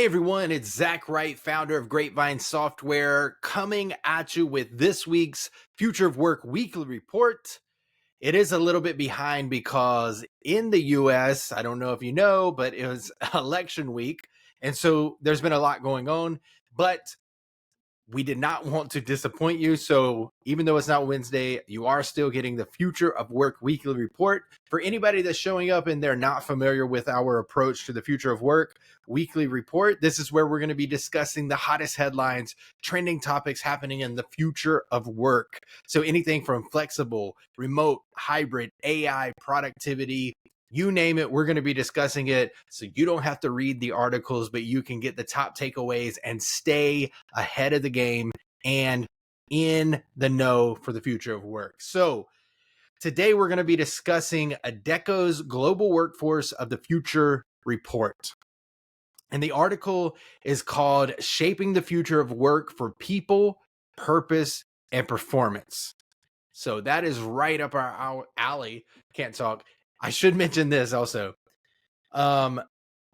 Hey everyone, it's Zach Wright, founder of Grapevine Software, coming at you with this week's Future of Work Weekly Report. It is a little bit behind because in the US, I don't know if you know, but it was election week. And so there's been a lot going on, but we did not want to disappoint you. So even though it's not Wednesday, you are still getting the Future of Work Weekly Report. For anybody that's showing up and they're not familiar with our approach to the Future of Work Weekly Report, this is where we're going to be discussing the hottest headlines, trending topics happening in the future of work. So anything from flexible, remote, hybrid, AI, productivity, you name it, we're going to be discussing it. So you don't have to read the articles, but you can get the top takeaways and stay ahead of the game and in the know for the future of work. So today we're going to be discussing Adecco's Global Workforce of the Future report. And the article is called Shaping the Future of Work for People, Purpose, and Performance. So that is right up our alley. Can't talk. I should mention this also.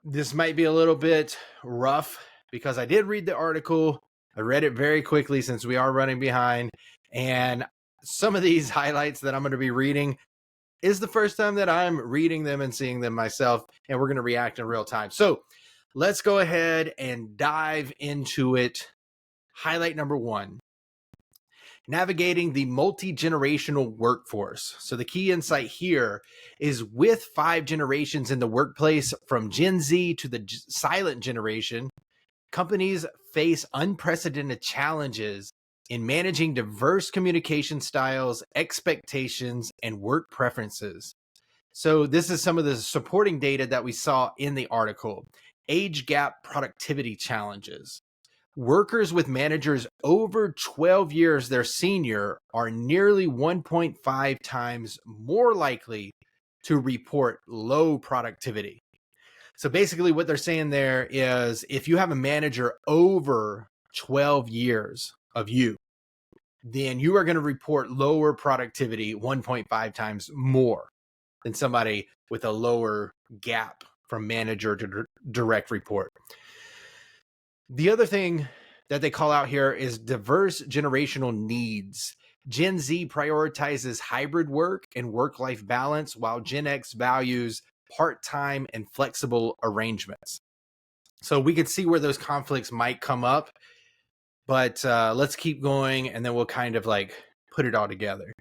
This might be a little bit rough because I did read the article. I read it very quickly since we are running behind. And some of these highlights that I'm going to be reading is the first time that I'm reading them and seeing them myself. And we're going to react in real time. So let's go ahead and dive into it. Highlight number 1. Navigating the multi-generational workforce. So the key insight here is with 5 generations in the workplace, from Gen Z to the silent generation, companies face unprecedented challenges in managing diverse communication styles, expectations, and work preferences. So this is some of the supporting data that we saw in the article. Age gap productivity challenges. Workers with managers over 12 years their senior are nearly 1.5 times more likely to report low productivity. So basically what they're saying there is if you have a manager over 12 years of you, then you are going to report lower productivity 1.5 times more than somebody with a lower gap from manager to direct report. The other thing that they call out here is diverse generational needs. Gen Z prioritizes hybrid work and work-life balance, while Gen X values part-time and flexible arrangements. So we could see where those conflicts might come up, but let's keep going and then we'll kind of like put it all together.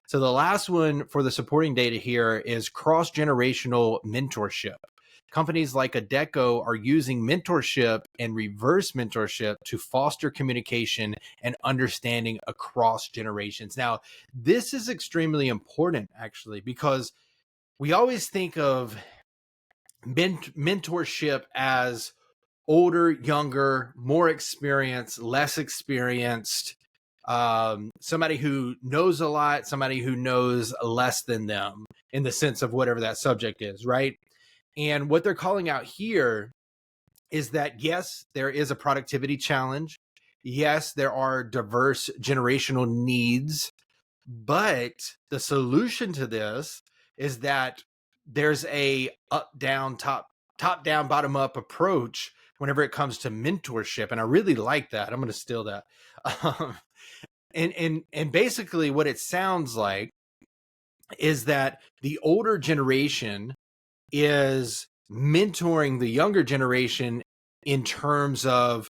So the last one for the supporting data here is cross-generational mentorship. Companies like Adecco are using mentorship and reverse mentorship to foster communication and understanding across generations. Now, this is extremely important, actually, because we always think of mentorship as older, younger, more experienced, less experienced, somebody who knows a lot, somebody who knows less than them in the sense of whatever that subject is, right? And what they're calling out here is that, yes, there is a productivity challenge. Yes, there are diverse generational needs, but the solution to this is that there's a up, down, top down, bottom up approach whenever it comes to mentorship. And I really like that. I'm going to steal that. And basically what it sounds like is that the older generation is mentoring the younger generation in terms of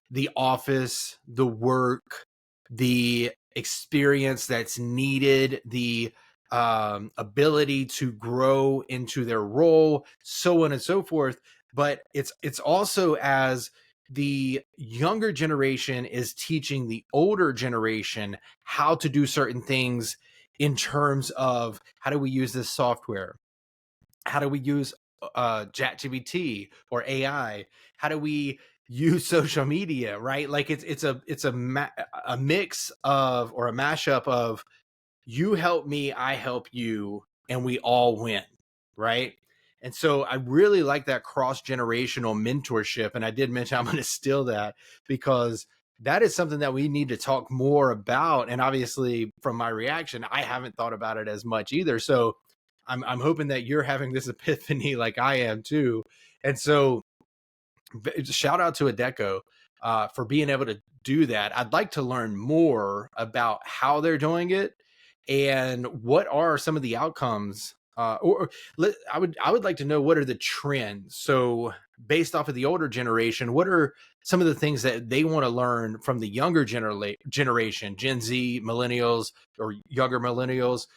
the office, the work, the experience that's needed, the ability to grow into their role, so on and so forth. But it's also as the younger generation is teaching the older generation how to do certain things in terms of how do we use this software? How do we use ChatGPT or AI? How do we use social media? Right? Like it's a mix of, or a mashup of, you help me, I help you, and we all win. Right? And so I really like that cross-generational mentorship. And I did mention I'm going to steal that because that is something that we need to talk more about. And obviously, from my reaction, I haven't thought about it as much either. So I'm hoping that you're having this epiphany like I am too. And so shout out to Adecco for being able to do that. I'd like to learn more about how they're doing it and what are some of the outcomes. I would like to know, what are the trends? So based off of the older generation, what are some of the things that they want to learn from the younger generation, Gen Z, millennials, or younger millennials?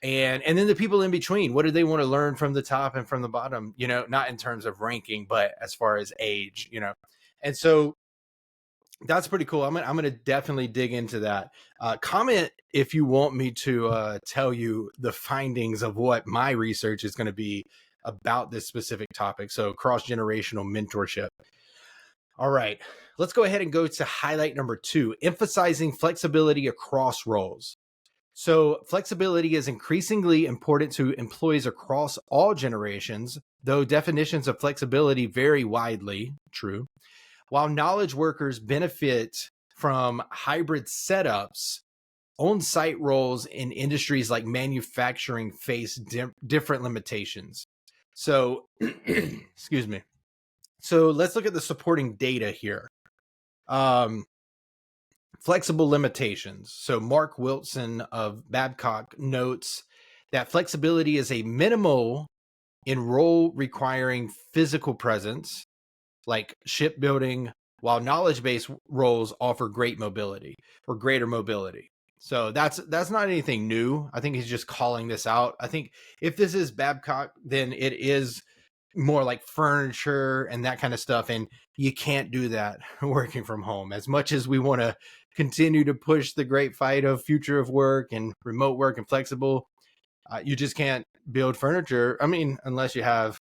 And then the people in between, what do they want to learn from the top and from the bottom, not in terms of ranking, but as far as age, and so that's pretty cool. I'm gonna definitely dig into that. Comment if you want me to tell you the findings of what my research is going to be about this specific topic. So cross-generational mentorship. All right, let's go ahead and go to highlight number 2, emphasizing flexibility across roles. So flexibility is increasingly important to employees across all generations, though definitions of flexibility vary widely. True. While knowledge workers benefit from hybrid setups, on-site roles in industries like manufacturing face different limitations. So, excuse me. So let's look at the supporting data here. Flexible limitations. So Mark Wilson of Babcock notes that flexibility is a minimal in role requiring physical presence, like shipbuilding, while knowledge-based roles offer great mobility or greater mobility. So that's not anything new. I think he's just calling this out. I think if this is Babcock, then it is more like furniture and that kind of stuff. And you can't do that working from home. As much as we want to continue to push the great fight of future of work and remote work and flexible, you just can't build furniture. I mean, unless you have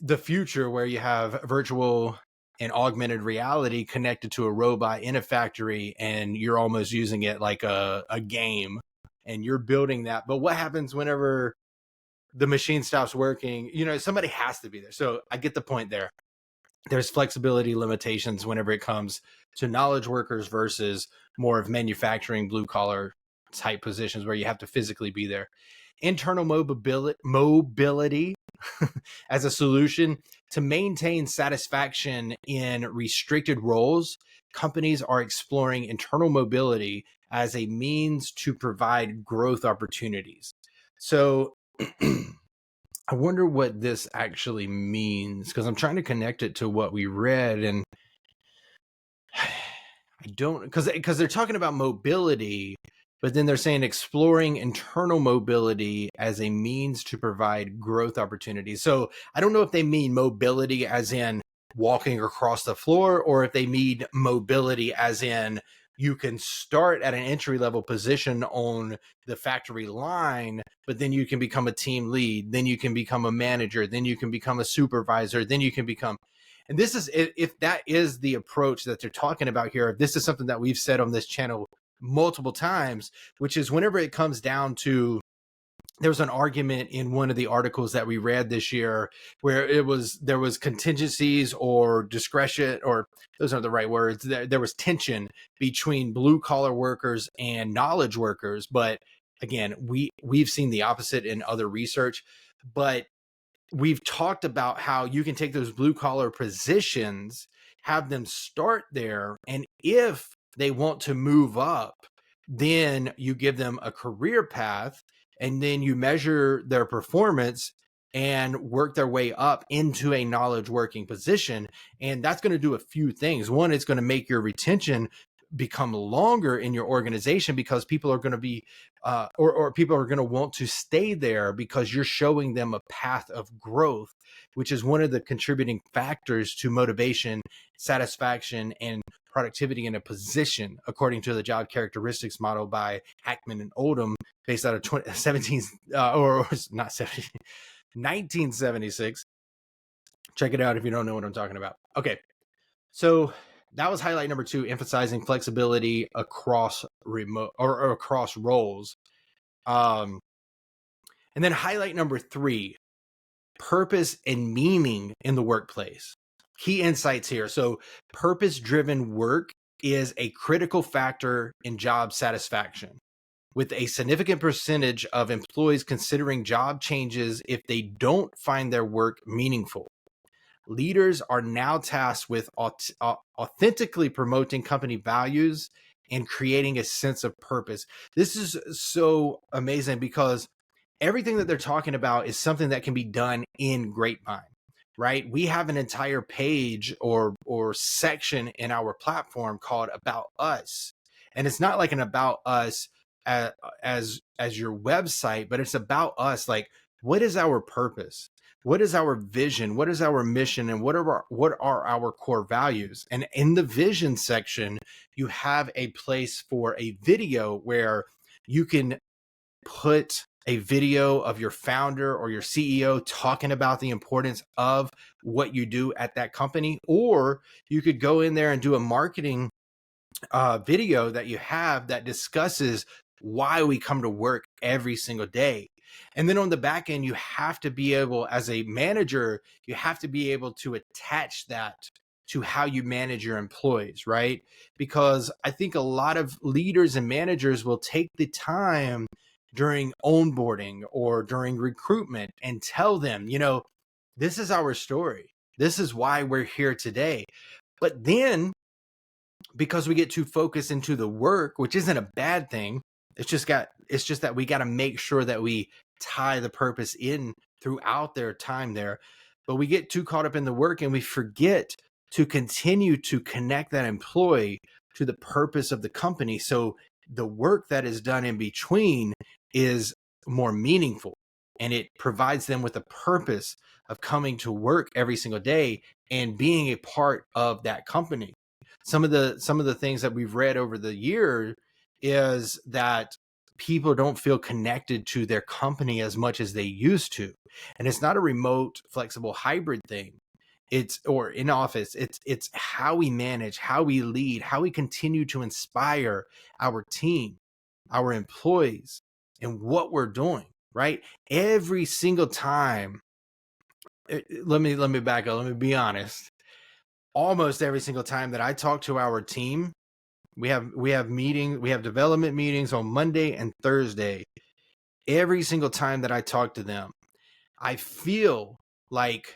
the future where you have virtual and augmented reality connected to a robot in a factory and you're almost using it like a game and you're building that. But what happens whenever the machine stops working? Somebody has to be there. So I get the point there. There's flexibility limitations whenever it comes to knowledge workers versus more of manufacturing, blue collar type positions where you have to physically be there. Internal mobility as a solution to maintain satisfaction in restricted roles. Companies are exploring internal mobility as a means to provide growth opportunities. So I wonder what this actually means, because I'm trying to connect it to what we read, and I don't, because they're talking about mobility, but then they're saying exploring internal mobility as a means to provide growth opportunities. So I don't know if they mean mobility as in walking across the floor, or if they mean mobility as in you can start at an entry-level position on the factory line, but then you can become a team lead, then you can become a manager, then you can become a supervisor, then you can become... And this is, if that is the approach that they're talking about here, if this is something that we've said on this channel multiple times, which is whenever it comes down to, there was an argument in one of the articles that we read this year where there was contingencies or discretion, or those aren't the right words. There was tension between blue collar workers and knowledge workers. But again, we've seen the opposite in other research, but we've talked about how you can take those blue collar positions, have them start there, and if they want to move up, then you give them a career path, and then you measure their performance and work their way up into a knowledge working position. And that's going to do a few things. One, it's going to make your retention become longer in your organization, because people are going to be or people are going to want to stay there because you're showing them a path of growth, which is one of the contributing factors to motivation, satisfaction, and productivity in a position, according to the job characteristics model by Hackman and Oldham, based out of 1976. Check it out if you don't know what I'm talking about. Okay, so that was highlight number 2, emphasizing flexibility across remote or across roles. And then highlight number 3, purpose and meaning in the workplace. Key insights here. So purpose-driven work is a critical factor in job satisfaction, with a significant percentage of employees considering job changes if they don't find their work meaningful. leaders are now tasked with authentically promoting company values and creating a sense of purpose. This is so amazing because everything that they're talking about is something that can be done in Grapevine, right? We have an entire page or section in our platform called About Us. And it's not like an About Us as your website, but it's about us. Like, what is our purpose? What is our vision? What is our mission? And what are our core values? And in the vision section, you have a place for a video where you can put a video of your founder or your CEO talking about the importance of what you do at that company, or you could go in there and do a marketing video that you have that discusses why we come to work every single day. And then on the back end, you have to be able, as a manager, you have to be able to attach that to how you manage your employees, right? Because I think a lot of leaders and managers will take the time during onboarding or during recruitment and tell them, this is our story. This is why we're here today. But then, because we get too focused into the work, which isn't a bad thing, it's just that we got to make sure that we tie the purpose in throughout their time there. But we get too caught up in the work and we forget to continue to connect that employee to the purpose of the company. So the work that is done in between is more meaningful, and it provides them with a purpose of coming to work every single day and being a part of that company. Some of the things that we've read over the year is that people don't feel connected to their company as much as they used to. And it's not a remote, flexible hybrid thing. Or in office, it's how we manage, how we lead, how we continue to inspire our team, our employees, and what we're doing, right? Every single time. Let me back up. Let me be honest. Almost every single time that I talk to our team, we have development meetings on Monday and Thursday. Every single time that I talk to them, I feel like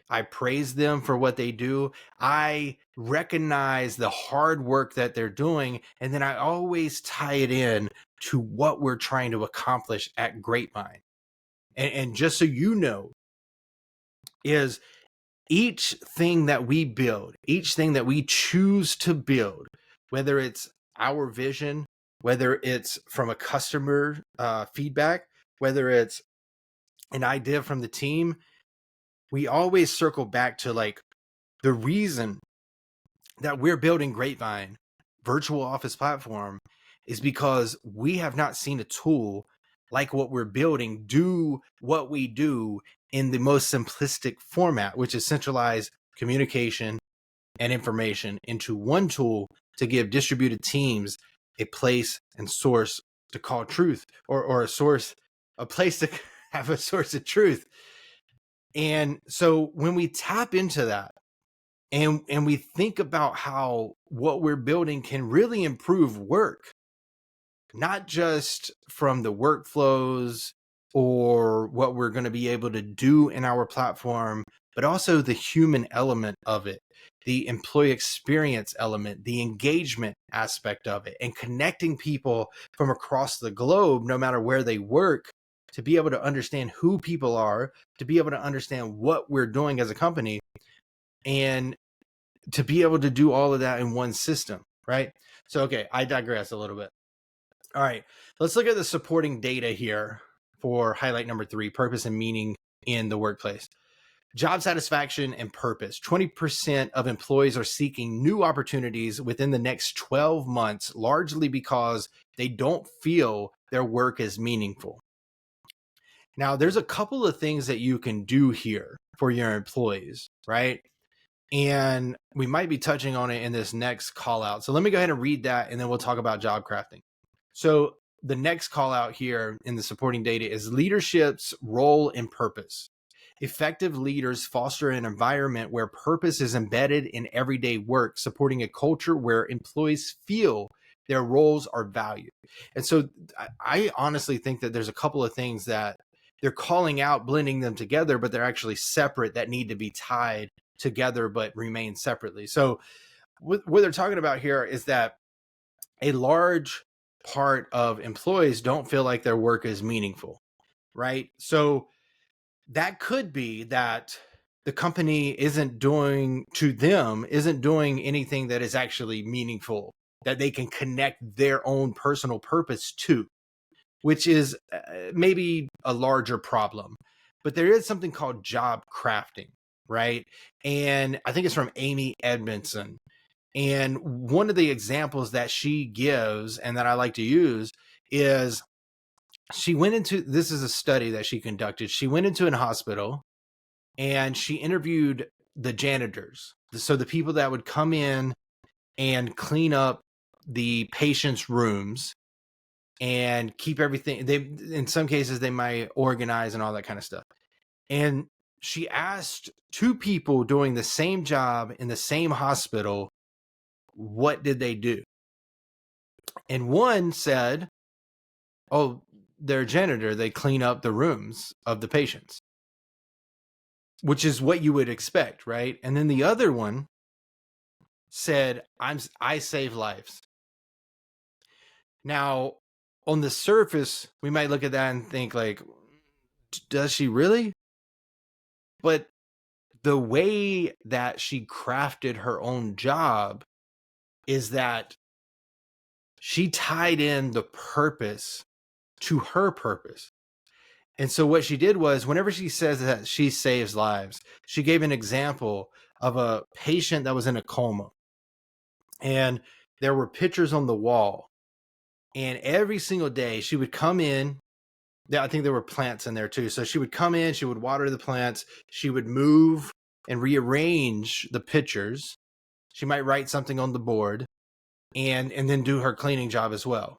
I praise them for what they do. I recognize the hard work that they're doing. And then I always tie it in to what we're trying to accomplish at Grapevine. And just so you know, is each thing that we build, each thing that we choose to build, whether it's our vision, whether it's from a customer feedback, whether it's an idea from the team, we always circle back to like the reason that we're building Grapevine virtual office platform is because we have not seen a tool like what we're building do what we do in the most simplistic format, which is centralize communication and information into one tool to give distributed teams a place and source to call truth, or a place to have a source of truth. And so when we tap into that and we think about how what we're building can really improve work, not just from the workflows or what we're going to be able to do in our platform, but also the human element of it, the employee experience element, the engagement aspect of it, and connecting people from across the globe, no matter where they work, to be able to understand who people are, to be able to understand what we're doing as a company, and to be able to do all of that in one system, right? So, okay, I digress a little bit. All right, let's look at the supporting data here for highlight number 3, purpose and meaning in the workplace. Job satisfaction and purpose. 20% of employees are seeking new opportunities within the next 12 months, largely because they don't feel their work is meaningful. Now, there's a couple of things that you can do here for your employees, right? And we might be touching on it in this next call out. So let me go ahead and read that, and then we'll talk about job crafting. So the next call out here in the supporting data is leadership's role and purpose. Effective leaders foster an environment where purpose is embedded in everyday work, supporting a culture where employees feel their roles are valued. And so I honestly think that there's a couple of things that they're calling out, blending them together, but they're actually separate that need to be tied together but remain separately. So what they're talking about here is that a large part of employees don't feel like their work is meaningful, right? So that could be that the company isn't doing anything that is actually meaningful, that they can connect their own personal purpose to, which is maybe a larger problem. But there is something called job crafting, right? And I think it's from Amy Edmondson. And one of the examples that she gives and that I like to use is this is a study that she conducted. She went into a hospital and she interviewed the janitors. So the people that would come in and clean up the patients' rooms and keep everything. In some cases, they might organize and all that kind of stuff. And she asked two people doing the same job in the same hospital, what did they do? And one said, oh, they're a janitor. They clean up the rooms of the patients, which is what you would expect, right? And then the other one said, I save lives. Now, on the surface, we might look at that and think like, does she really? But the way that she crafted her own job is that she tied in the purpose to her purpose. And so what she did was, whenever she says that she saves lives, she gave an example of a patient that was in a coma. And there were pictures on the wall. And every single day she would come in. I think there were plants in there too. So she would come in, she would water the plants, she would move and rearrange the pictures. She might write something on the board and then do her cleaning job as well.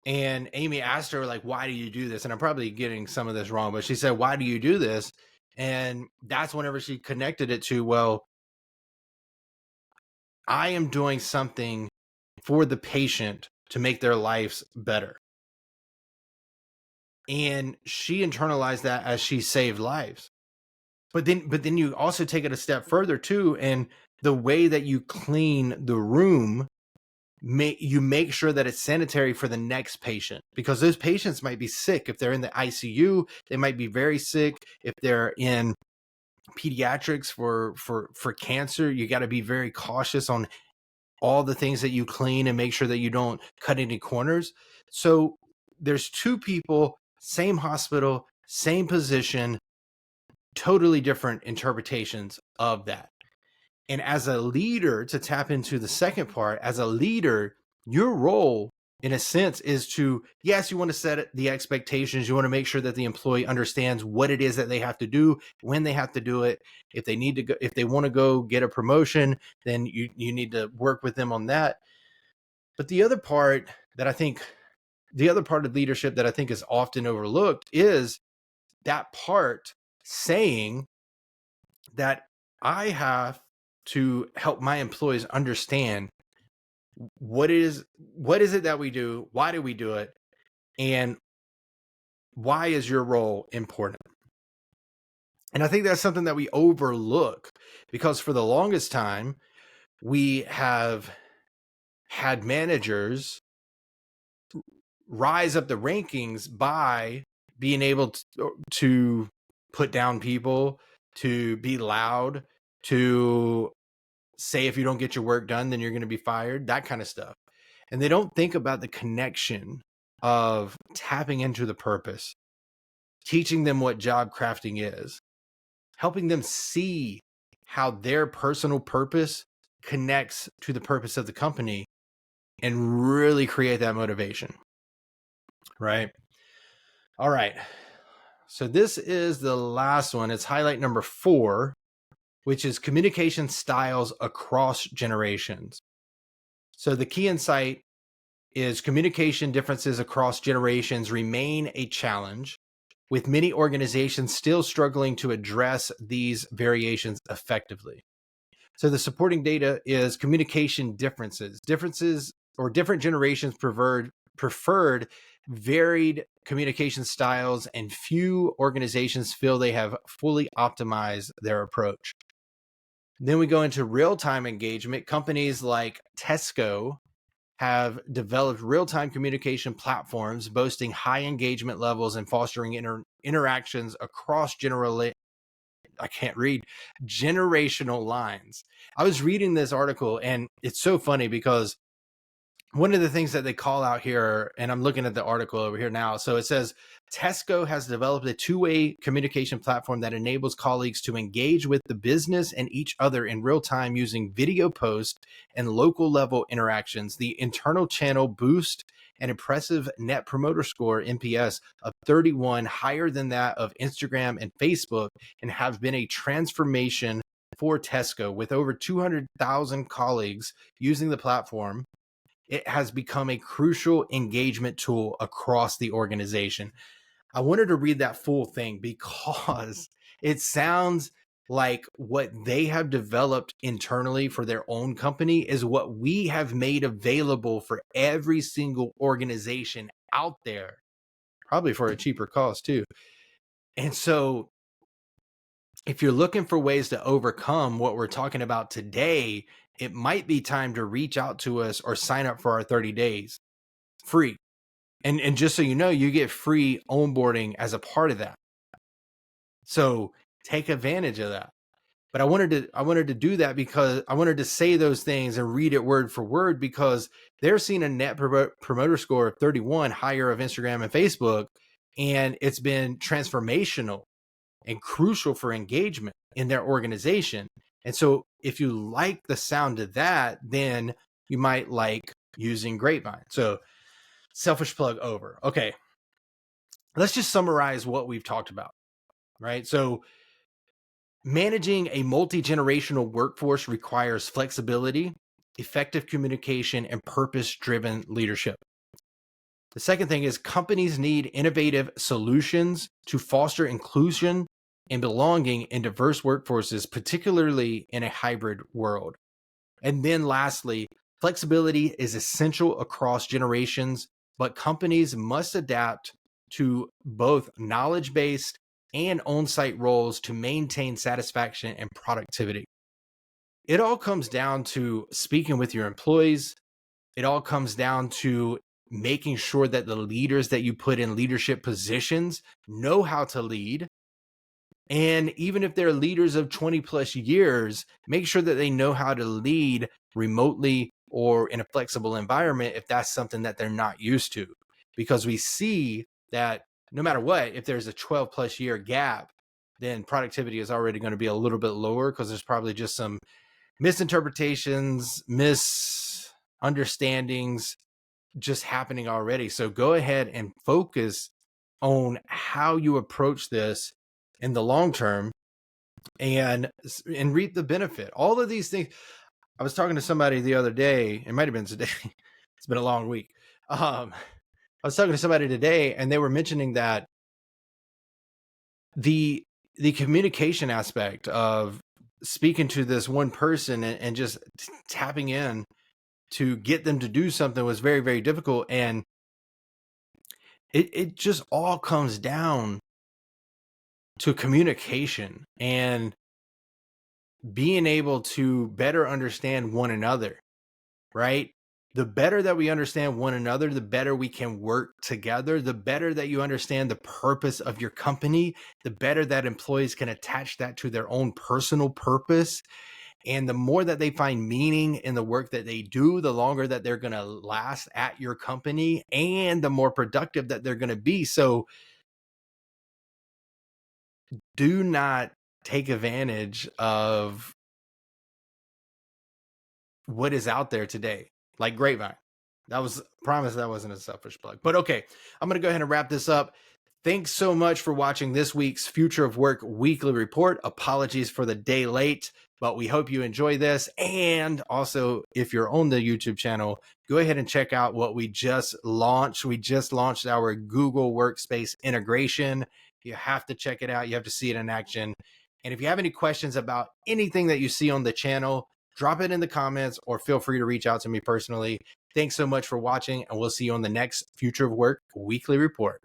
And Amy asked her, like, why do you do this? And I'm probably getting some of this wrong, but she said, why do you do this? And that's whenever she connected it to, well, I am doing something for the patient to make their lives better. And she internalized that as she saved lives. But then you also take it a step further too, and the way that you clean the room, you make sure that it's sanitary for the next patient, because those patients might be sick. If they're in the ICU, they might be very sick. If they're in pediatrics for cancer, you got to be very cautious on all the things that you clean and make sure that you don't cut any corners. So there's two people, same hospital, same position, totally different interpretations of that. And as a leader, to tap into the second part, as a leader, your role in a sense is to, yes, you want to set the expectations. You want to make sure that the employee understands what it is that they have to do, when they have to do it. If they need to go, if they want to go get a promotion, then you need to work with them on that. But the other part of leadership that I think is often overlooked is that part saying that I have to help my employees understand what is it that we do, why do we do it, and why is your role important. And I think that's something that we overlook, because for the longest time we have had managers rise up the rankings by being able to put down people, to be loud, to say if you don't get your work done, then you're going to be fired, that kind of stuff. And they don't think about the connection of tapping into the purpose, teaching them what job crafting is, helping them see how their personal purpose connects to the purpose of the company, and really create that motivation. Right? All right. So this is the last one. It's highlight number 4, which is communication styles across generations. So the key insight is communication differences across generations remain a challenge, with many organizations still struggling to address these variations effectively. So the supporting data is communication differences or different generations preferred varied communication styles, and few organizations feel they have fully optimized their approach. Then we go into real-time engagement. Companies like Tesco have developed real-time communication platforms boasting high engagement levels and fostering interactions across generational lines. I was reading this article, and it's so funny because one of the things that they call out here, and I'm looking at the article over here now. So it says Tesco has developed a two-way communication platform that enables colleagues to engage with the business and each other in real time using video posts and local level interactions. The internal channel boost an impressive net promoter score NPS of 31, higher than that of Instagram and Facebook, and have been a transformation for Tesco. With over 200,000 colleagues using the platform, it has become a crucial engagement tool across the organization. I wanted to read that full thing because it sounds like what they have developed internally for their own company is what we have made available for every single organization out there, probably for a cheaper cost too. And so if you're looking for ways to overcome what we're talking about today, it might be time to reach out to us or sign up for our 30 days free. And just so you know, you get free onboarding as a part of that. So take advantage of that. But I wanted to do that because I wanted to say those things and read it word for word, because they're seeing a net promoter score of 31, higher of Instagram and Facebook, and it's been transformational and crucial for engagement in their organization. And so if you like the sound of that, then you might like using Grapevine. So selfish plug over. Okay. Let's just summarize what we've talked about, right? So managing a multi-generational workforce requires flexibility, effective communication, and purpose-driven leadership. The second thing is companies need innovative solutions to foster inclusion and belonging in diverse workforces, particularly in a hybrid world. And then lastly, flexibility is essential across generations, but companies must adapt to both knowledge-based and on-site roles to maintain satisfaction and productivity. It all comes down to speaking with your employees. It all comes down to making sure that the leaders that you put in leadership positions know how to lead. And even if they're leaders of 20 plus years, make sure that they know how to lead remotely or in a flexible environment if that's something that they're not used to. Because we see that no matter what, if there's a 12 plus year gap, then productivity is already going to be a little bit lower because there's probably just some misinterpretations, misunderstandings just happening already. So go ahead and focus on how you approach this in the long term and reap the benefit. All of these things. I was talking to somebody the other day, it might have been today. It's been a long week. I was talking to somebody today, and they were mentioning that the communication aspect of speaking to this one person and just tapping in to get them to do something was very, very difficult. And it just all comes down to communication and being able to better understand one another, right? The better that we understand one another, the better we can work together. The better that you understand the purpose of your company, the better that employees can attach that to their own personal purpose. And the more that they find meaning in the work that they do, the longer that they're going to last at your company and the more productive that they're going to be. So do not take advantage of what is out there today, like Grapevine. That was promise that wasn't a selfish plug. But okay, I'm going to go ahead and wrap this up. Thanks so much for watching this week's Future of Work Weekly Report. Apologies for the day late, but we hope you enjoy this. And also, if you're on the YouTube channel, go ahead and check out what we just launched. We just launched our Google Workspace integration. You have to check it out. You have to see it in action. And if you have any questions about anything that you see on the channel, drop it in the comments or feel free to reach out to me personally. Thanks so much for watching, and we'll see you on the next Future of Work Weekly Report.